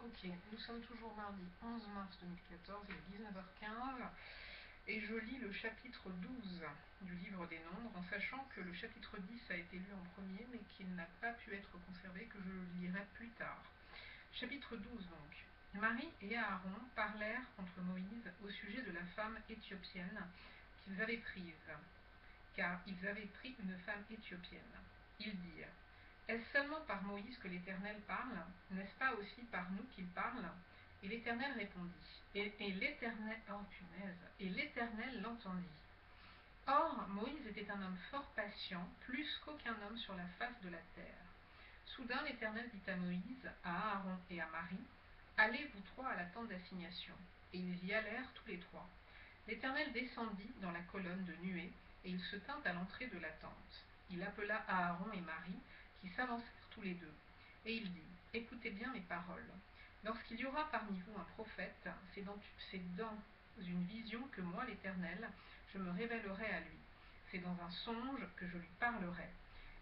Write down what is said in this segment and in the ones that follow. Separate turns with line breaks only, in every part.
Ok, nous sommes toujours mardi 11 mars 2014, il est 19h15 et je lis le chapitre 12 du livre des Nombres en sachant que le chapitre 10 a été lu en premier mais qu'il n'a pas pu être conservé, que je le lirai plus tard. Chapitre 12 donc. Marie et Aaron parlèrent contre Moïse au sujet de la femme éthiopienne qu'ils avaient prise, car ils avaient pris une femme éthiopienne. Ils dirent: est-ce seulement par Moïse que l'Éternel parle? N'est-ce pas aussi par nous qu'il parle? Et l'Éternel répondit. Et l'Éternel l'entendit. Or, Moïse était un homme fort patient, plus qu'aucun homme sur la face de la terre. Soudain, l'Éternel dit à Moïse, à Aaron et à Marie: allez, vous trois, à la tente d'assignation. Et ils y allèrent tous les trois. L'Éternel descendit dans la colonne de nuée, et il se tint à l'entrée de la tente. Il appela Aaron et Marie, qui s'avancèrent tous les deux. Et il dit: écoutez bien mes paroles. Lorsqu'il y aura parmi vous un prophète, c'est dans une vision que moi, l'Éternel, je me révélerai à lui. C'est dans un songe que je lui parlerai.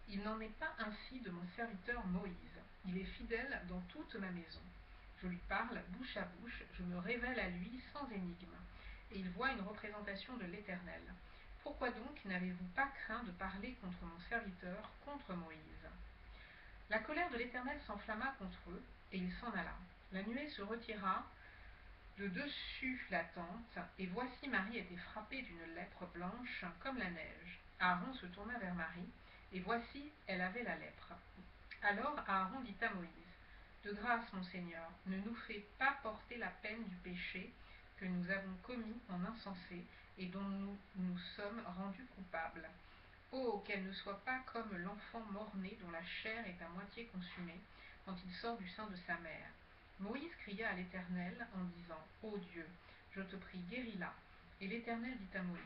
Il n'en est pas ainsi de mon serviteur Moïse. Il est fidèle dans toute ma maison. Je lui parle bouche à bouche, je me révèle à lui sans énigme. Et il voit une représentation de l'Éternel. Pourquoi donc n'avez-vous pas craint de parler contre mon serviteur, contre Moïse? La colère de l'Éternel s'enflamma contre eux, et il s'en alla. La nuée se retira de dessus la tente, et voici Marie était frappée d'une lèpre blanche comme la neige. Aaron se tourna vers Marie, et voici, elle avait la lèpre. Alors Aaron dit à Moïse: de grâce, mon Seigneur, ne nous fais pas porter la peine du péché que nous avons commis en insensé et dont nous nous sommes rendus coupables. Oh, qu'elle ne soit pas comme l'enfant mort-né dont la chair est à moitié consumée quand il sort du sein de sa mère. Moïse cria à l'Éternel en disant: ô Dieu, je te prie, guéris-la. Et l'Éternel dit à Moïse: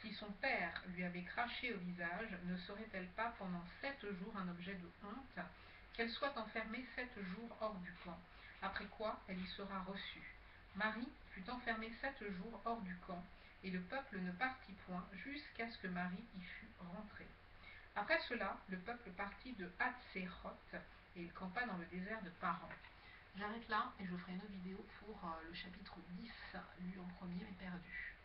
si son père lui avait craché au visage, ne serait-elle pas pendant 7 jours un objet de honte? Qu'elle soit enfermée 7 jours hors du camp, après quoi elle y sera reçue. Marie fut enfermée 7 jours hors du camp, et le peuple ne partit point jusqu'à ce que Marie y fût rentrée. Après cela, le peuple partit de Hatséroth, et il campa dans le désert de Paran. J'arrête là, et je ferai une autre vidéo pour le chapitre 10, lu en premier mais perdu.